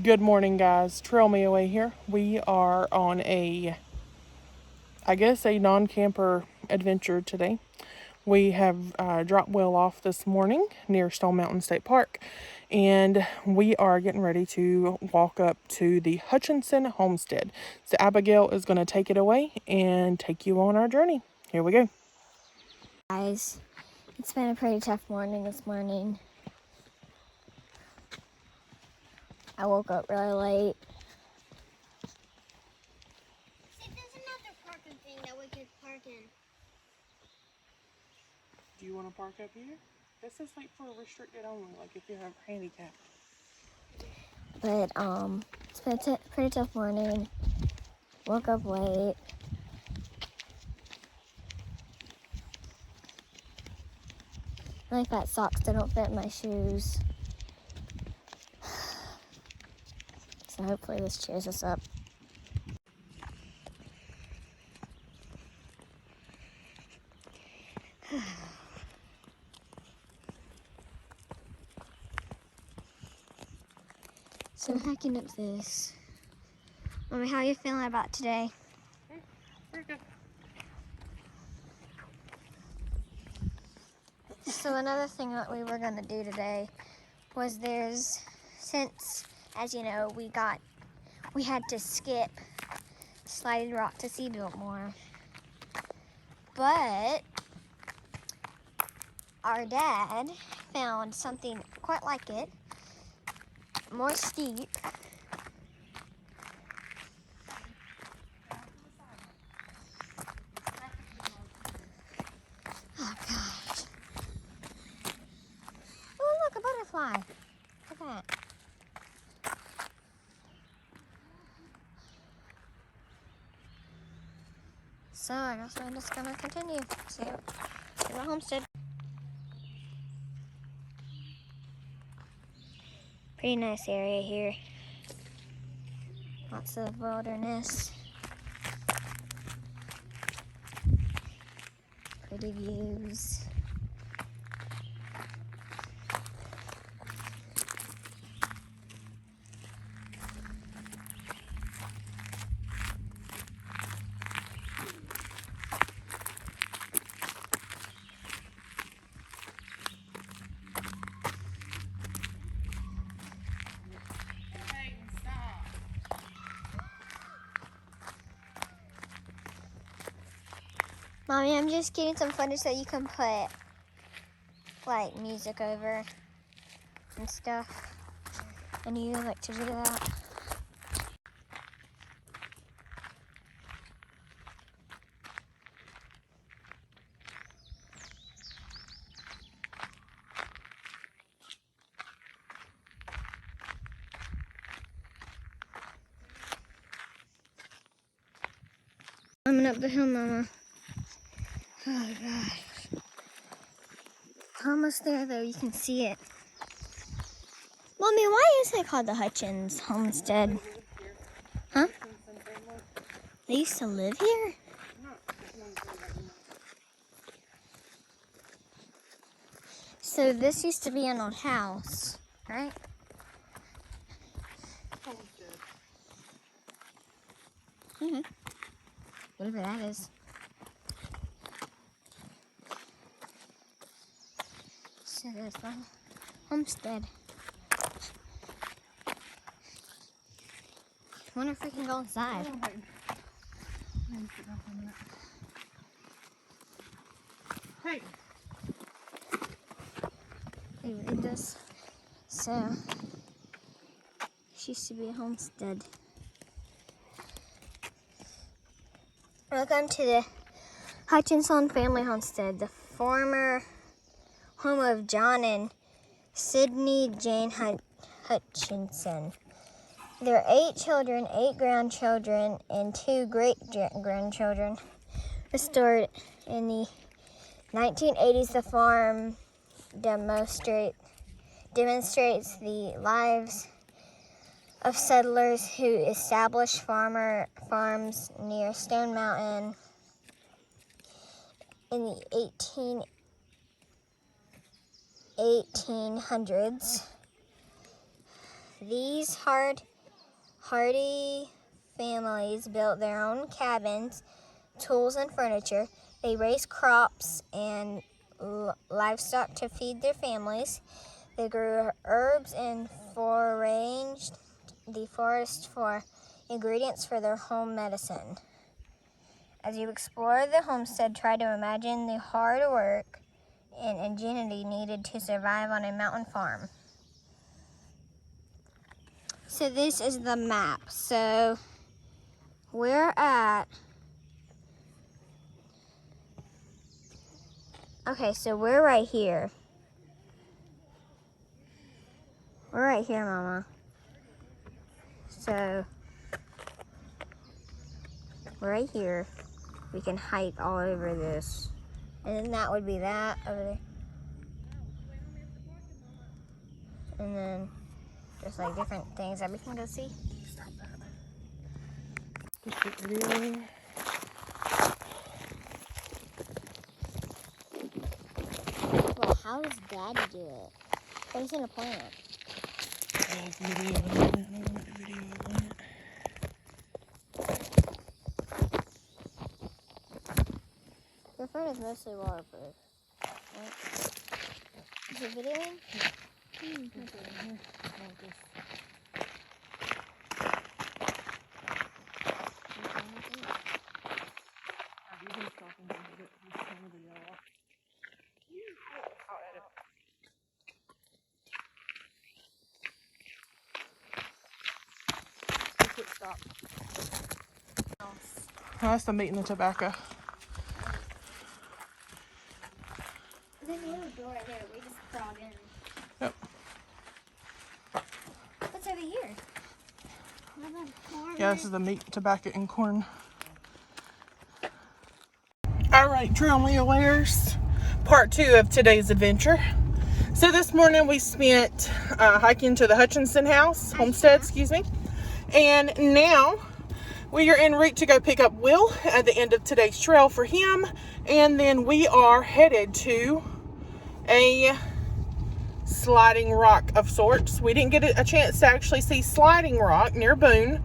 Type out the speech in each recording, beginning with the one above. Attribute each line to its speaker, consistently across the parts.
Speaker 1: Good morning, guys. Trail Me Away here. We are on I guess, a non-camper adventure today. We have dropped Will off this morning near Stone Mountain State Park, and we are getting ready to walk up to the Hutchinson Homestead. So Abigail is going to take it away and take you on our journey. Here we go.
Speaker 2: Guys, it's been a pretty tough morning this morning. I woke up really late.
Speaker 3: See, there's another parking thing that we could park in.
Speaker 1: Do you want to park up here? This is like for restricted only, like if you have handicap.
Speaker 2: But it's been a pretty tough morning. Woke up late. My fat socks don't fit my shoes. So hopefully this cheers us up. So I'm hiking up this. Mommy, how are you feeling about today?
Speaker 1: Very good.
Speaker 2: So another thing that we were gonna do today was since, as you know, we had to skip Sliding Rock to see Biltmore. But our dad found something quite like it, more steep. Oh gosh. Oh look, a butterfly. Look at that. So I guess I'm just gonna continue. See the homestead. Pretty nice area here. Lots of wilderness. Pretty views. Mommy, I'm just getting some footage that you can put like music over and stuff. And you like to do that? Coming up the hill, Mama. Oh gosh. We're almost there though, you can see it. Mommy, why is it called the Hutchins Homestead? Huh? They used to live here? So this used to be an old house, right? Mm-hmm. Whatever that is. So there's the homestead. I wonder if we can go inside.
Speaker 1: Hey.
Speaker 2: Hey, read this. So, this used to be a homestead. Welcome to the Hutchinson family homestead, the former home of John and Sydney Jane Hutchinson. There are 8 children, 8 grandchildren, and 2 great-grandchildren. Restored in the 1980s, the farm demonstrates the lives of settlers who established farms near Stone Mountain in the 1800s. These hardy families built their own cabins, tools, and furniture. They raised crops and livestock to feed their families. They grew herbs and foraged the forest for ingredients for their home medicine. As you explore the homestead, try to imagine the hard work and ingenuity needed to survive on a mountain farm. So this is the map. So we're at, okay, so we're right here. We're right here, Mama. So we're right here. We can hike all over this. And then that would be that over there. And then just like different things that we can go see.
Speaker 1: Stop that. Just get videoing.
Speaker 2: Well, how does Daddy do it? But it's in a plant.
Speaker 1: Video on it. I don't want the video on it.
Speaker 2: Your phone is mostly waterproof. Right? Is it videoing?
Speaker 1: Stop. Oh, that's the meat and the tobacco.
Speaker 2: There's a little door right there. We just crawled in.
Speaker 1: Yep.
Speaker 2: What's over here?
Speaker 1: Yeah, this is the meat, tobacco, and corn. All right, Trail Me Awares, part 2 of today's adventure. So this morning we spent hiking to the Hutchinson Homestead, excuse me. And now we are en route to go pick up Will at the end of today's trail for him. And then we are headed to a sliding rock of sorts. We didn't get a chance to actually see Sliding Rock near Boone.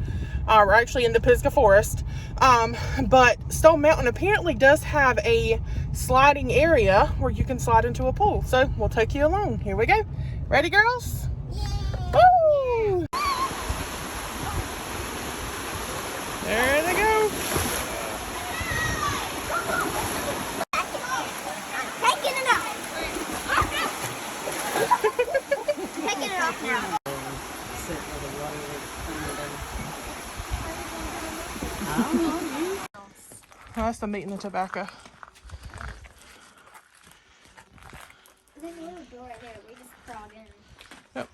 Speaker 1: We're actually in the Pisgah Forest. But Stone Mountain apparently does have a sliding area where you can slide into a pool. So we'll take you along. Here we go. Ready, girls?
Speaker 2: Yeah.
Speaker 1: Woo! There they go.
Speaker 2: Taking it off. Taking it off now.
Speaker 1: Oh, that's the meat and the tobacco.
Speaker 2: There's a little door right there. We just crawled in.
Speaker 1: Yep.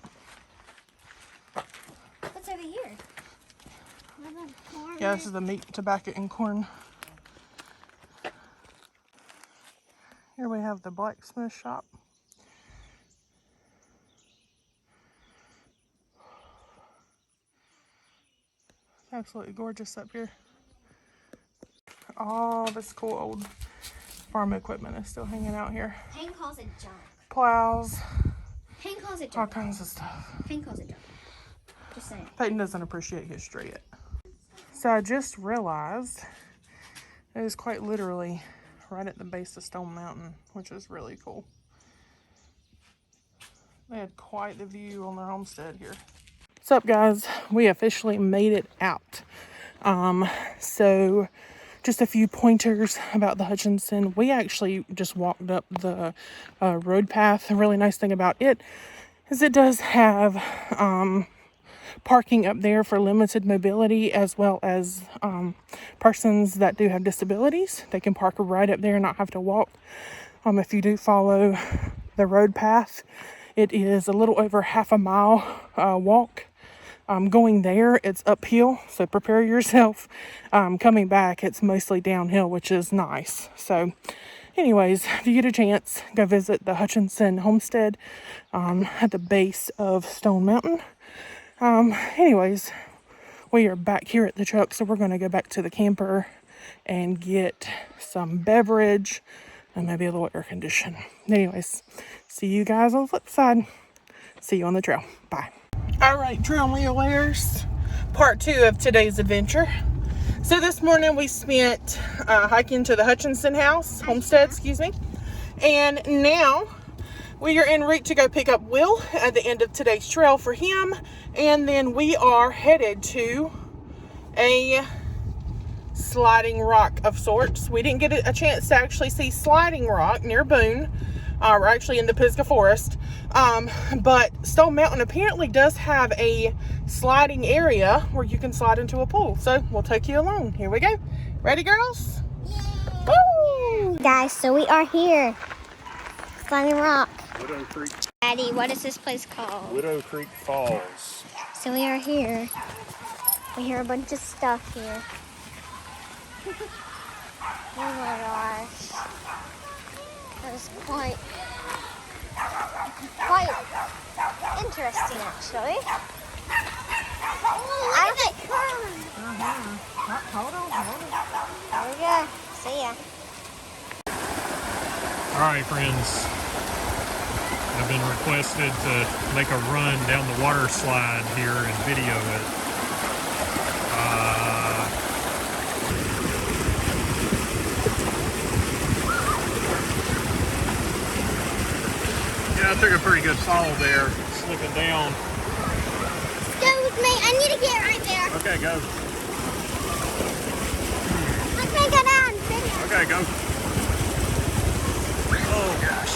Speaker 2: What's over here?
Speaker 1: Yeah, this is the meat, tobacco, and corn. Here we have the blacksmith shop. It's absolutely gorgeous up here. All this cool old farm equipment is still hanging out here.
Speaker 2: Hank calls it junk.
Speaker 1: Plows,
Speaker 2: Hank calls it
Speaker 1: all
Speaker 2: junk.
Speaker 1: kinds of stuff.
Speaker 2: Hank calls it junk. Just saying.
Speaker 1: Peyton doesn't appreciate history yet. So I just realized it is quite literally right at the base of Stone Mountain, which is really cool. They had quite the view on their homestead here. What's up, guys? We officially made it out. So just a few pointers about the Hutchinson. We actually just walked up the road path. A really nice thing about it is it does have parking up there for limited mobility, as well as persons that do have disabilities. They can park right up there and not have to walk. If you do follow the road path, it is a little over half a mile walk. Going there, it's uphill, so prepare yourself. Coming back, it's mostly downhill, which is nice. So anyways, if you get a chance, go visit the Hutchinson Homestead at the base of Stone Mountain. Anyways, we are back here at the truck, so we're going to go back to the camper and get some beverage and maybe a little air condition. Anyways, see you guys on the flip side. See you on the trail. Bye. Alright, Trail Me Awares, part 2 of today's adventure. So this morning we spent hiking to the Hutchinson Homestead, and now we are en route to go pick up Will at the end of today's trail for him, and then we are headed to a sliding rock of sorts. We didn't get a chance to actually see Sliding Rock near Boone. We're actually in the Pisgah Forest. But Stone Mountain apparently does have a sliding area where you can slide into a pool. So we'll take you along. Here we go. Ready, girls?
Speaker 3: Yeah.
Speaker 1: Woo!
Speaker 2: Guys, so we are here. Sliding Rock.
Speaker 4: Widow Creek.
Speaker 2: Daddy, what is this place called?
Speaker 4: Widow Creek Falls.
Speaker 2: So we are here. We hear a bunch of stuff here. Oh my gosh. That was quite interesting, actually. I think. Hold on. There we go. See ya.
Speaker 4: Alright, friends. I've been requested to make a run down the water slide here and video it. Yeah, I took a pretty good fall there, slipping down.
Speaker 3: Go with me. I need to get right there.
Speaker 4: Okay, go.
Speaker 3: Let me go down.
Speaker 4: Okay, go. Oh, gosh.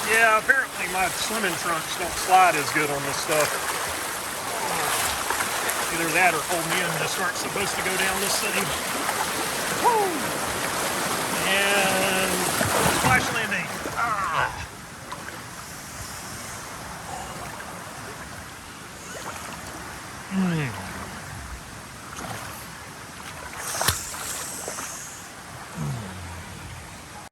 Speaker 4: Yeah, apparently my swimming trunks don't slide as good on this stuff. Either that or old men just aren't supposed to go down this thing. Woo! And splash landing. Ah.